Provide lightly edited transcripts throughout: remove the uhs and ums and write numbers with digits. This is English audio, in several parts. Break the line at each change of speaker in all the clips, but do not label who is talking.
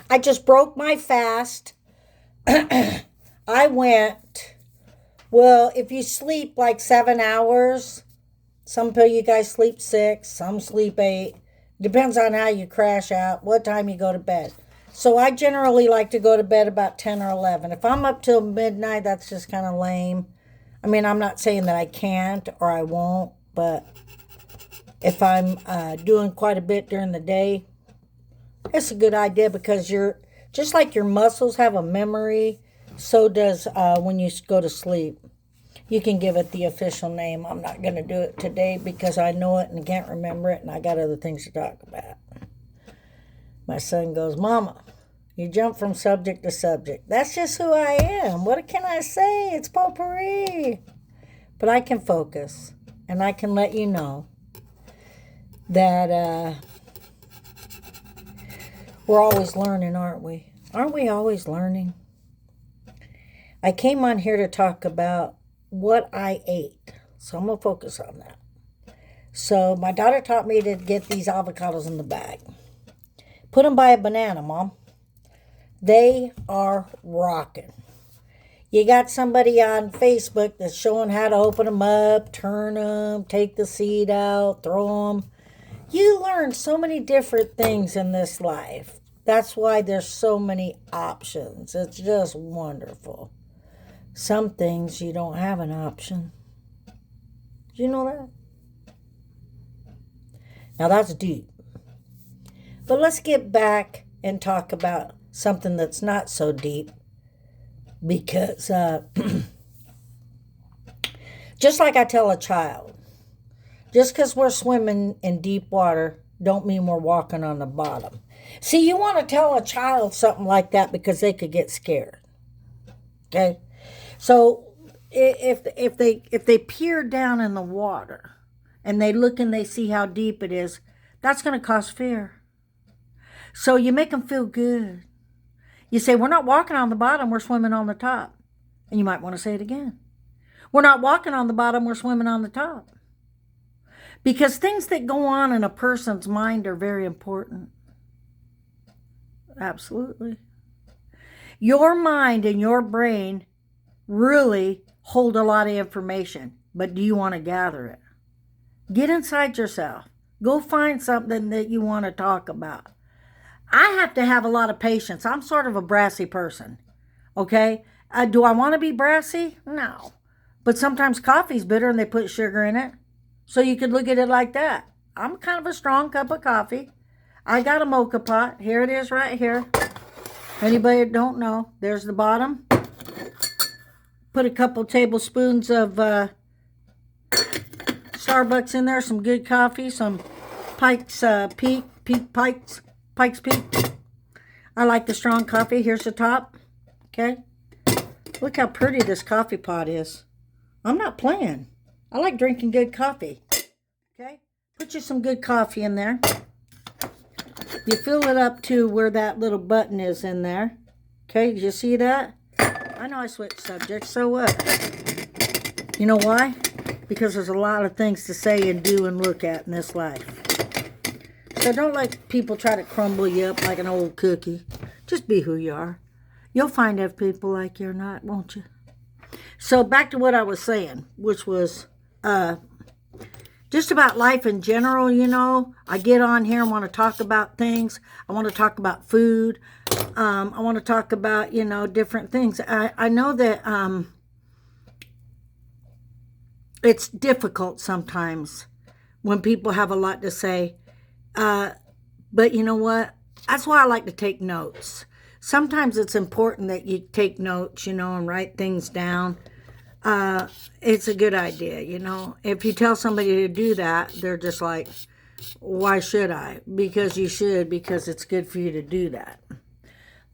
I just broke my fast. I went, well, if you sleep like 7 hours, some of you guys sleep 6, some sleep 8. Depends on how you crash out, what time you go to bed. So I generally like to go to bed about 10 or 11. If I'm up till midnight, that's just kind of lame. I mean, I'm not saying that I can't or I won't, but if I'm doing quite a bit during the day, it's a good idea because you're just like your muscles have a memory, so does when you go to sleep. You can give it the official name. I'm not going to do it today because I know it and can't remember it, and I got other things to talk about. My son goes, Mama, you jump from subject to subject. That's just who I am. What can I say? It's potpourri. But I can focus, and I can let you know that we're always learning, aren't we? Aren't we always learning? I came on here to talk about what I ate, so I'm going to focus on that. So my daughter taught me to get these avocados in the bag. Put them by a banana, Mom. They are rocking. You got somebody on Facebook that's showing how to open them up, turn them, take the seed out, throw them. You learn so many different things in this life. That's why there's so many options. It's just wonderful. Some things you don't have an option. Do you know that? Now that's deep. But let's get back and talk about something that's not so deep. Because just like I tell a child, just because we're swimming in deep water don't mean we're walking on the bottom. See, you want to tell a child something like that because they could get scared. Okay? So if they peer down in the water and they look and they see how deep it is, that's going to cause fear. So you make them feel good. You say, we're not walking on the bottom, we're swimming on the top. And you might want to say it again. We're not walking on the bottom, we're swimming on the top. Because things that go on in a person's mind are very important. Absolutely. Your mind and your brain really hold a lot of information, but do you want to gather it? Get inside yourself. Go find something that you want to talk about. I have to have a lot of patience. I'm sort of a brassy person, okay? Do I want to be brassy? No. But sometimes coffee's bitter and they put sugar in it. So you could look at it like that. I'm kind of a strong cup of coffee. I got a mocha pot. Here it is right here. Anybody that don't know, there's the bottom. Put a couple tablespoons of Starbucks in there, some good coffee, some Pikes Peak. I like the strong coffee. Here's the top. Okay. Look how pretty this coffee pot is. I'm not playing. I like drinking good coffee. Okay. Put you some good coffee in there. You fill it up to where that little button is in there. Okay. Did you see that? I know I switched subjects. So what? You know why? Because there's a lot of things to say and do and look at in this life. So don't let people try to crumble you up like an old cookie. Just be who you are. You'll find if people like you or not, won't you? So back to what I was saying, which was just about life in general, you know. I get on here and want to talk about things. I want to talk about food. I want to talk about, you know, different things. I know that it's difficult sometimes when people have a lot to say. But you know what? That's why I like to take notes. Sometimes it's important that you take notes, you know, and write things down. It's a good idea, you know. If you tell somebody to do that, they're just like, why should I? Because you should, because it's good for you to do that.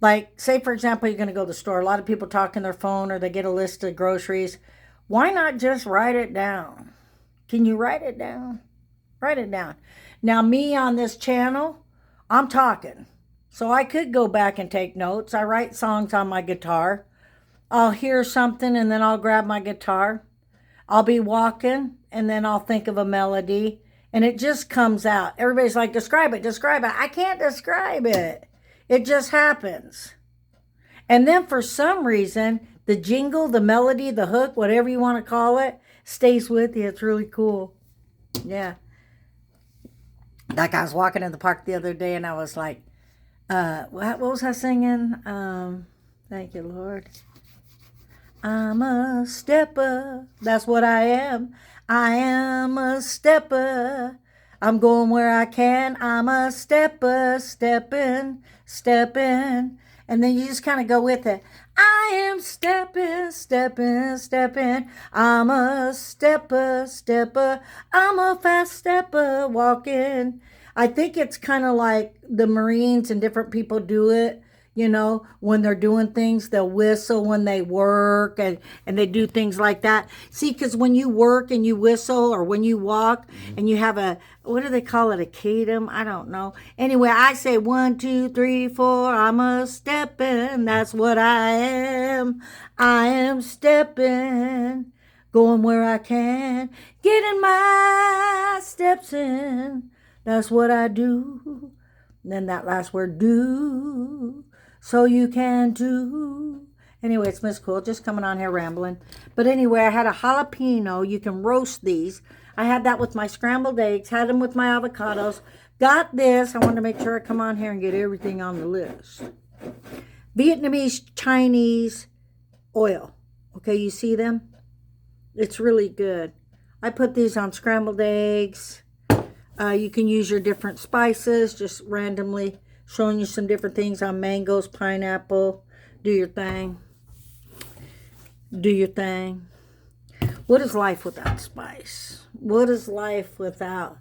Like, say, for example, you're going to go to the store. A lot of people talk on their phone or they get a list of groceries. Why not just write it down? Can you write it down? Write it down. Now, me on this channel, I'm talking. So I could go back and take notes. I write songs on my guitar. I'll hear something and then I'll grab my guitar. I'll be walking and then I'll think of a melody and it just comes out. Everybody's like, describe it, describe it. I can't describe it. It just happens. And then for some reason, the jingle, the melody, the hook, whatever you want to call it, stays with you. It's really cool. Yeah. Like I was walking in the park the other day and I was like, what was I singing? Thank you, Lord. I'm a stepper. That's what I am. I am a stepper. I'm going where I can. I'm a stepper, stepping, stepping. And then you just kind of go with it. I am stepping, stepping, stepping. I'm a stepper, stepper. I'm a fast stepper walking. I think it's kind of like the Marines and different people do it. You know, when they're doing things, they'll whistle when they work and they do things like that. See, because when you work and you whistle or when you walk and you have a, what do they call it, a cadum? I don't know. Anyway, I say 1, 2, 3, 4, I'm a steppin'. That's what I am. I am steppin', going where I can, getting my steps in. That's what I do. And then that last word, do. So you can too. Anyway, it's Miss Cool, just coming on here rambling. But anyway, I had a jalapeno. You can roast these. I had that with my scrambled eggs, had them with my avocados. Got this. I wanted to make sure I come on here and get everything on the list. Vietnamese Chinese oil. Okay, you see them? It's really good. I put these on scrambled eggs. You can use your different spices, just randomly showing you some different things on mangoes, pineapple. Do your thing. Do your thing. What is life without spice? What is life without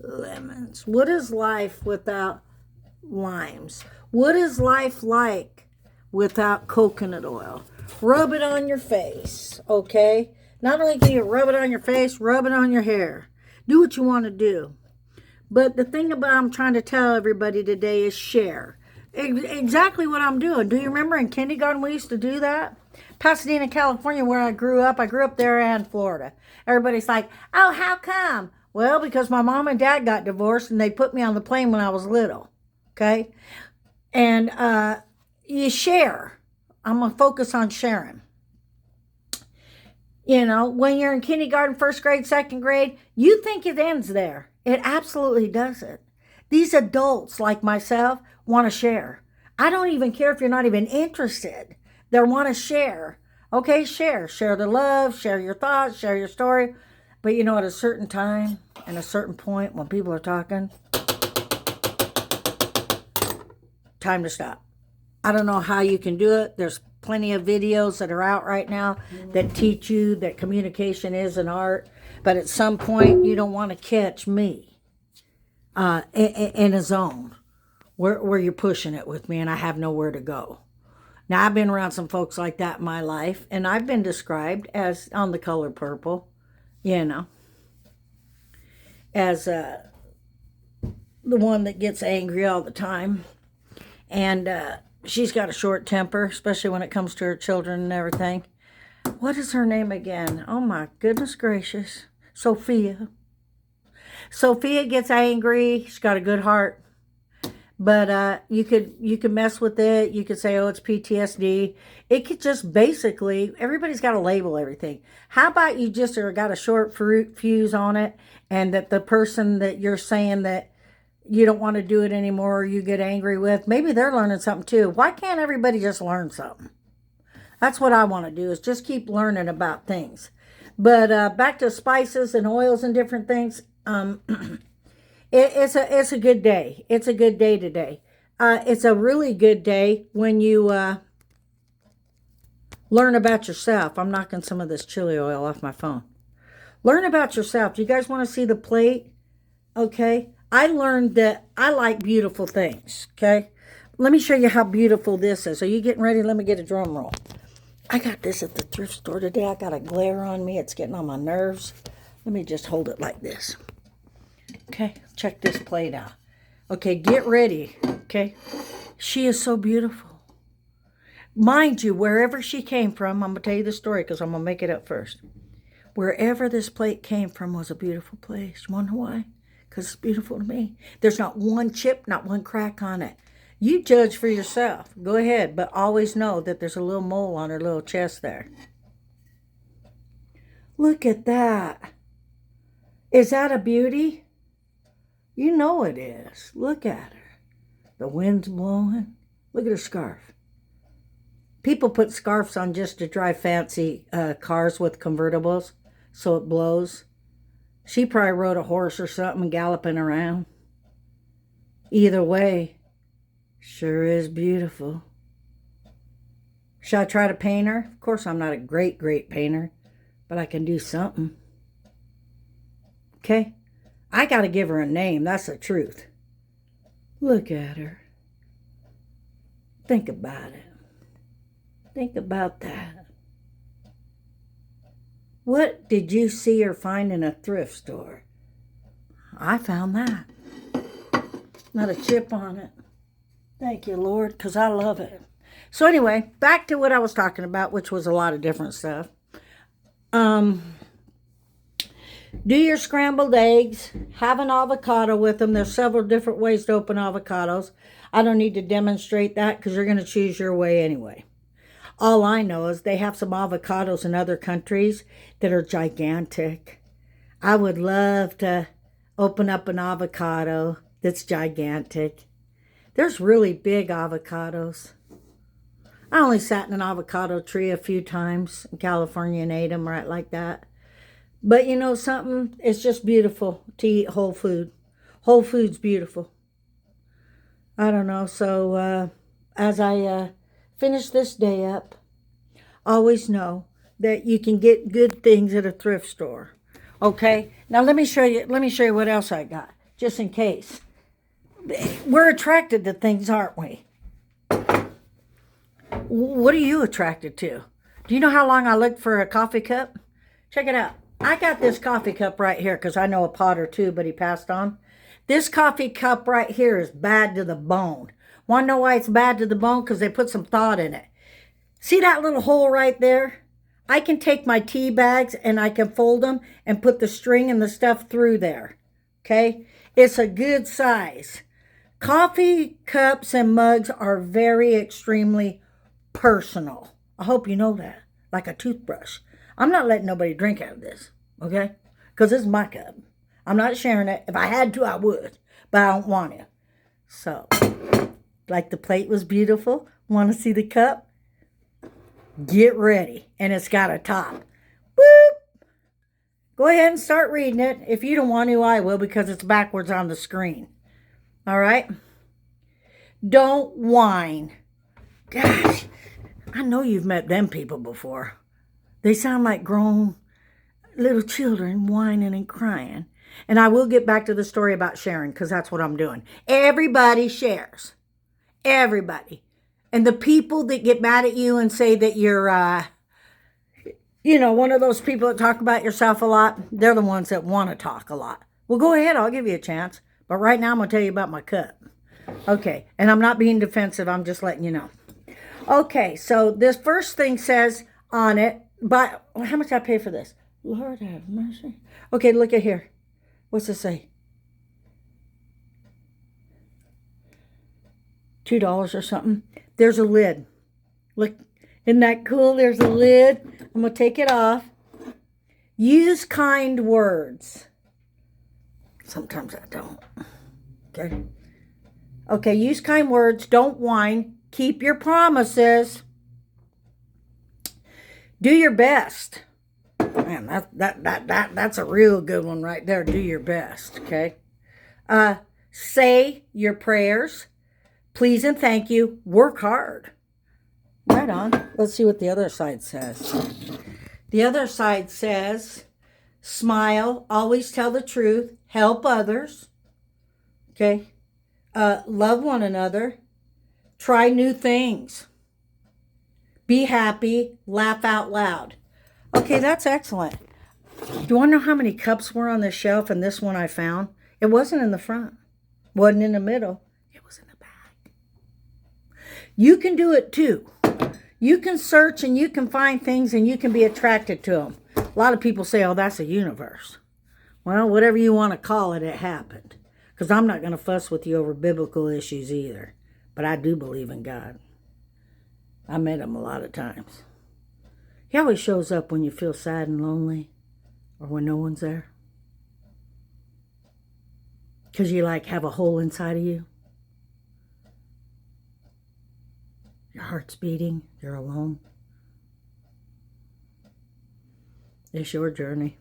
lemons? What is life without limes? What is life like without coconut oil? Rub it on your face, okay? Not only can you rub it on your face, rub it on your hair. Do what you want to do. But the thing about I'm trying to tell everybody today is share. Exactly what I'm doing. Do you remember in kindergarten we used to do that? Pasadena, California, where I grew up there and Florida. Everybody's like, oh, how come? Well, because my mom and dad got divorced and they put me on the plane when I was little. Okay? And you share. I'm going to focus on sharing. You know, when you're in kindergarten, first grade, second grade, you think it ends there. It absolutely doesn't. These adults like myself want to share. I don't even care if you're not even interested. They want to share. Okay, share. Share the love, share your thoughts, share your story. But you know, at a certain time and a certain point when people are talking, time to stop. I don't know how you can do it. There's plenty of videos that are out right now that teach you that communication is an art. But at some point, you don't want to catch me in a zone where you're pushing it with me and I have nowhere to go. Now, I've been around some folks like that in my life, and I've been described as on the color purple, you know, as the one that gets angry all the time. And she's got a short temper, especially when it comes to her children and everything. What is her name again? Oh, my goodness gracious. Sophia. Sophia gets angry. She's got a good heart. But you could mess with it. You could say, oh, it's PTSD. It could just basically, everybody's got to label everything. How about you just got a short fuse on it, and that the person that you're saying that you don't want to do it anymore or you get angry with, maybe they're learning something too. Why can't everybody just learn something? That's what I want to do, is just keep learning about things. But back to spices and oils and different things. It's a good day. It's a good day today. It's a really good day when you learn about yourself. I'm knocking some of this chili oil off my phone. Learn about yourself. Do you guys want to see the plate? Okay. I learned that I like beautiful things. Okay. Let me show you how beautiful this is. Are you getting ready? Let me get a drum roll. I got this at the thrift store today. I got a glare on me. It's getting on my nerves. Let me just hold it like this. Okay, check this plate out. Okay, get ready. Okay, she is so beautiful. Mind you, wherever she came from, I'm going to tell you the story because I'm going to make it up first. Wherever this plate came from was a beautiful place. You want to know why? Because it's beautiful to me. There's not one chip, not one crack on it. You judge for yourself. Go ahead, but always know that there's a little mole on her little chest there. Look at that. Is that a beauty? You know it is. Look at her. The wind's blowing. Look at her scarf. People put scarves on just to drive fancy cars with convertibles so it blows. She probably rode a horse or something galloping around. Either way, sure is beautiful. Should I try to paint her? Of course, I'm not a great painter, but I can do something. Okay? I got to give her a name. That's the truth. Look at her. Think about it. Think about that. What did you see or find in a thrift store? I found that. Not a chip on it. Thank you, Lord, because I love it. So anyway, back to what I was talking about, which was a lot of different stuff. Do your scrambled eggs. Have an avocado with them. There's several different ways to open avocados. I don't need to demonstrate that because you're going to choose your way anyway. All I know is they have some avocados in other countries that are gigantic. I would love to open up an avocado that's gigantic. There's really big avocados. I only sat in an avocado tree a few times in California and ate them right like that. But you know something? It's just beautiful to eat whole food. Whole food's beautiful. I don't know. So as I finish this day up, always know that you can get good things at a thrift store. Okay? Now let me show you what else I got, just in case. We're attracted to things, aren't we? What are you attracted to? Do you know how long I looked for a coffee cup? Check it out. I got this coffee cup right here because I know a potter too, but he passed on. This coffee cup right here is bad to the bone. Want to know why it's bad to the bone? Because they put some thought in it. See that little hole right there? I can take my tea bags and I can fold them and put the string and the stuff through there. Okay? It's a good size. Coffee cups and mugs are very extremely personal. I hope you know that. Like a toothbrush. I'm not letting nobody drink out of this. Okay? Because this is my cup. I'm not sharing it. If I had to, I would. But I don't want to. So, like the plate was beautiful. Want to see the cup? Get ready. And it's got a top. Boop! Go ahead and start reading it. If you don't want to, I will, because it's backwards on the screen. All right? Don't whine. Gosh, I know you've met them people before. They sound like grown little children whining and crying. And I will get back to the story about sharing, because that's what I'm doing. Everybody shares. Everybody. And the people that get mad at you and say that you're, one of those people that talk about yourself a lot, they're the ones that want to talk a lot. Well, go ahead. I'll give you a chance. But right now, I'm going to tell you about my cup. Okay. And I'm not being defensive. I'm just letting you know. Okay. So this first thing says on it, but how much did I pay for this? Lord have mercy. Okay, look at here. What's it say? $2 or something. There's a lid. Look, isn't that cool? There's a lid. I'm going to take it off. Use kind words. Sometimes I don't. Okay. Okay, use kind words. Don't whine. Keep your promises. Do your best. Man, that's a real good one right there. Do your best, okay? Say your prayers. Please and thank you. Work hard. Right on. Let's see what the other side says. The other side says, smile. Always tell the truth. Help others. Okay? Love one another. Try new things. Be happy. Laugh out loud. Okay, that's excellent. Do you want to know how many cups were on the shelf and this one I found? It wasn't in the front. Wasn't in the middle. It was in the back. You can do it too. You can search and you can find things and you can be attracted to them. A lot of people say, oh, that's a universe. Well, whatever you want to call it, it happened. Because I'm not going to fuss with you over biblical issues either. but I do believe in God. I met him a lot of times. He always shows up when you feel sad and lonely or when no one's there. Because you like have a hole inside of you. Your heart's beating. You're alone. It's your journey.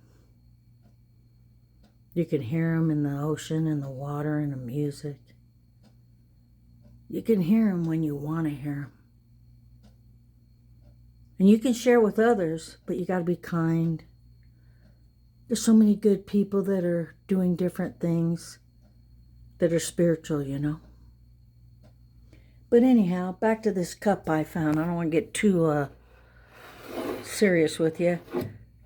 You can hear him in the ocean and the water and the music. You can hear him when you want to hear him. And you can share with others, but you got to be kind. There's so many good people that are doing different things that are spiritual, you know. But anyhow, back to this cup I found. I don't want to get too serious with you.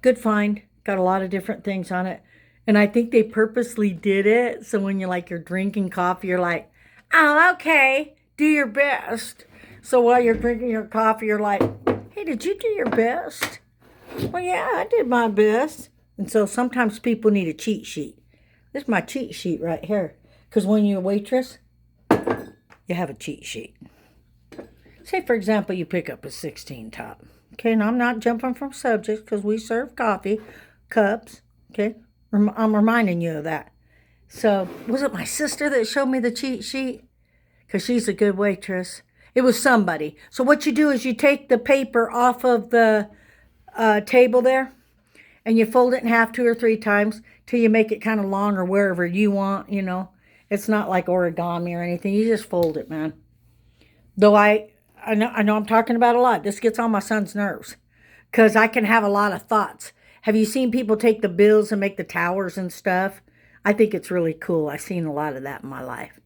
Good find. Got a lot of different things on it. And I think they purposely did it. So when you're drinking coffee, you're like, oh, okay, do your best. So while you're drinking your coffee, you're like, hey, did you do your best? Well, yeah, I did my best. And so sometimes people need a cheat sheet. This is my cheat sheet right here. Because when you're a waitress, you have a cheat sheet. Say, for example, you pick up a 16 top. Okay, and I'm not jumping from subjects because we serve coffee cups. Okay, I'm reminding you of that. So, was it my sister that showed me the cheat sheet? Because she's a good waitress. It was somebody. So what you do is you take the paper off of the table there, and you fold it in half 2 or 3 times till you make it kind of long or wherever you want, you know. It's not like origami or anything. You just fold it, man. Though I know I'm talking about a lot. This gets on my son's nerves because I can have a lot of thoughts. Have you seen people take the bills and make the towers and stuff? I think it's really cool. I've seen a lot of that in my life.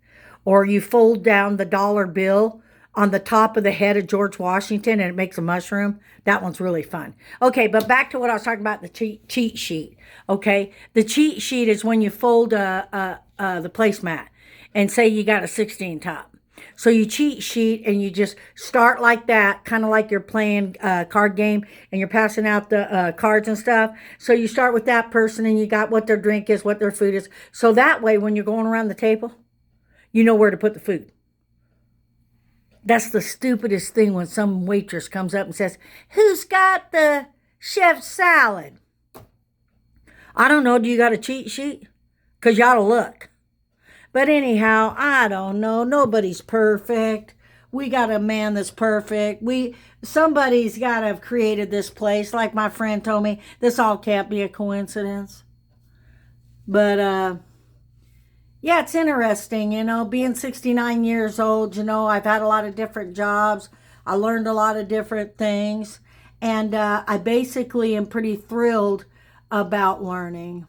Or you fold down the dollar bill on the top of the head of George Washington and it makes a mushroom. That one's really fun. Okay, but back to what I was talking about, the cheat sheet. Okay, the cheat sheet is when you fold the placemat and say you got a 16 top. So you cheat sheet and you just start like that, kind of like you're playing a card game and you're passing out the cards and stuff. So you start with that person and you got what their drink is, what their food is. So that way when you're going around the table, you know where to put the food. That's the stupidest thing when some waitress comes up and says, who's got the chef's salad? I don't know. Do you got a cheat sheet? Because you ought to look. But anyhow, I don't know. Nobody's perfect. We got a man that's perfect. Somebody's got to have created this place. Like my friend told me, this all can't be a coincidence. But, yeah, it's interesting, you know, being 69 years old, you know, I've had a lot of different jobs. I learned a lot of different things. And I basically am pretty thrilled about learning.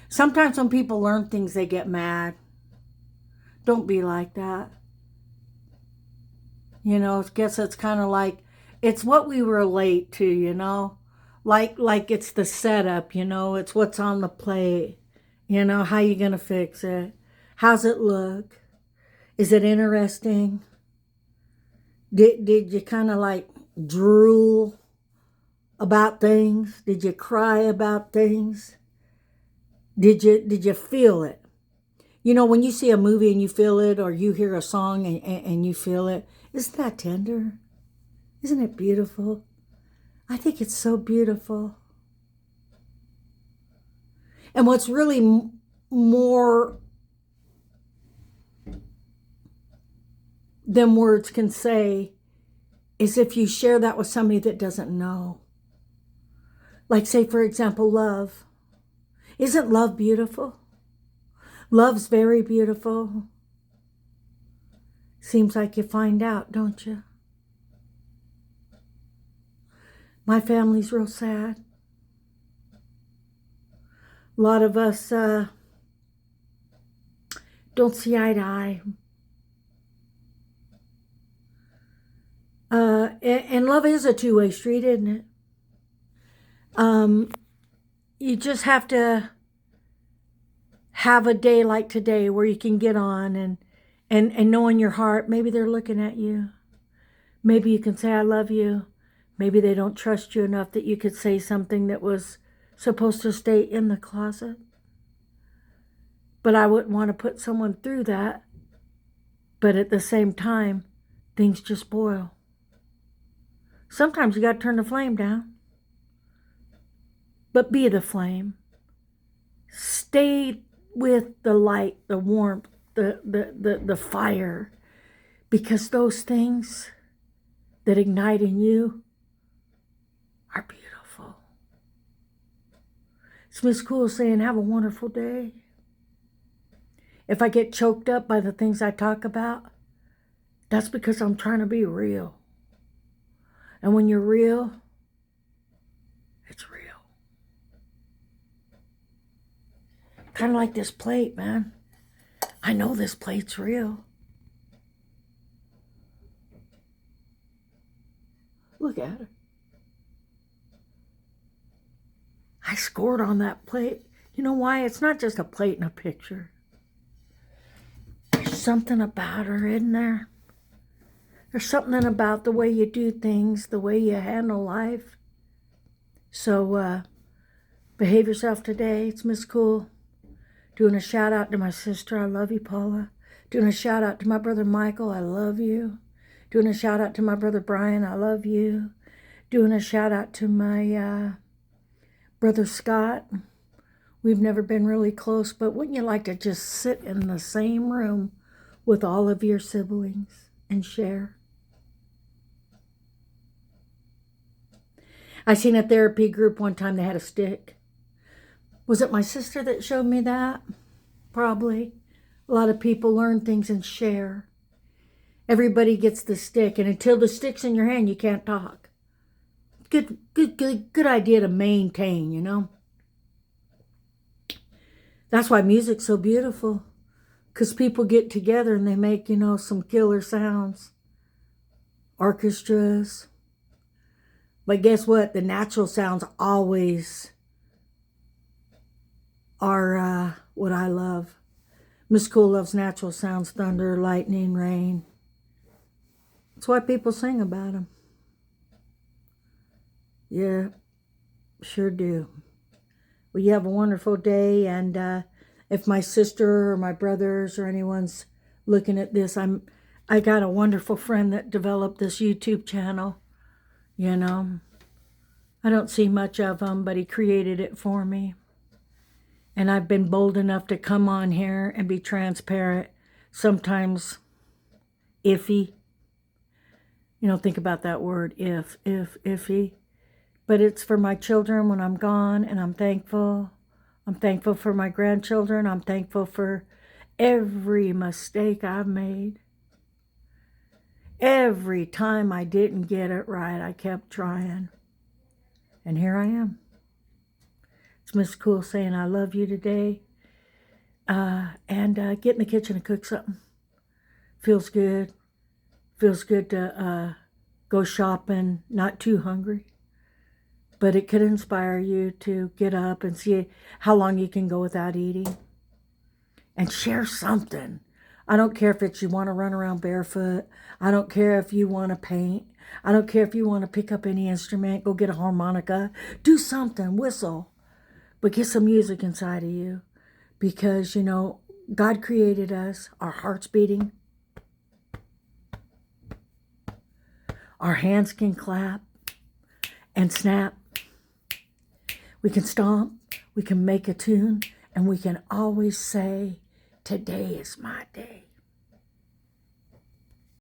Sometimes when people learn things, they get mad. Don't be like that. You know, I guess it's kind of like, it's what we relate to, you know. Like it's the setup, you know. It's what's on the plate. You know, how you going to fix it? How's it look? Is it interesting? Did you kind of like drool about things? Did you cry about things? Did you feel it? You know, when you see a movie and you feel it, or you hear a song and you feel it, isn't that tender? Isn't it beautiful? I think it's so beautiful. And what's really more than words can say is if you share that with somebody that doesn't know. Like, say, for example, love. Isn't love beautiful? Love's very beautiful. Seems like you find out, don't you? My family's real sad. A lot of us don't see eye to eye. And love is a two-way street, isn't it? You just have to have a day like today where you can get on and know in your heart, maybe they're looking at you. Maybe you can say, I love you. Maybe they don't trust you enough that you could say something that was supposed to stay in the closet. But I wouldn't want to put someone through that But at the same time, things just boil. Sometimes you got to turn the flame down. But be the flame. Stay with the light, the warmth, the fire. Because those things that ignite in you are beautiful. It's Miss Cool saying, have a wonderful day. If I get choked up by the things I talk about, that's because I'm trying to be real. And when you're real, it's real. Kind of like this plate, man. I know this plate's real. Look at it. I scored on that plate. You know why? It's not just a plate and a picture. There's something about her, isn't there? There's something about the way you do things, the way you handle life. So, behave yourself today. It's Miss Cool. Doing a shout out to my sister. I love you, Paula. Doing a shout out to my brother Michael. I love you. Doing a shout out to my brother Brian. I love you. Doing a shout out to my brother Scott. We've never been really close, but wouldn't you like to just sit in the same room with all of your siblings and share? I seen a therapy group one time, they had a stick. Was it my sister that showed me that? Probably. A lot of people learn things and share. Everybody gets the stick, and until the stick's in your hand, you can't talk. Good idea to maintain, you know? That's why music's so beautiful. Because people get together and they make, you know, some killer sounds. Orchestras. But guess what? The natural sounds always are what I love. Miss Cool loves natural sounds, thunder, lightning, rain. That's why people sing about them. Yeah, sure do. Well, you have a wonderful day, and if my sister or my brothers or anyone's looking at this, I got a wonderful friend that developed this YouTube channel. You know, I don't see much of him, but he created it for me. And I've been bold enough to come on here and be transparent. Sometimes iffy. You know, think about that word, iffy. But it's for my children when I'm gone, and I'm thankful. I'm thankful for my grandchildren. I'm thankful for every mistake I've made. Every time I didn't get it right, I kept trying. And here I am. It's Miss Cool saying I love you today. And get in the kitchen and cook something. Feels good. Feels good to go shopping, not too hungry. But it could inspire you to get up and see how long you can go without eating. And share something. I don't care if it's you want to run around barefoot. I don't care if you want to paint. I don't care if you want to pick up any instrument, go get a harmonica. Do something, whistle. But get some music inside of you. Because, you know, God created us, our hearts beating. Our hands can clap and snap. We can stomp, we can make a tune, and we can always say, today is my day.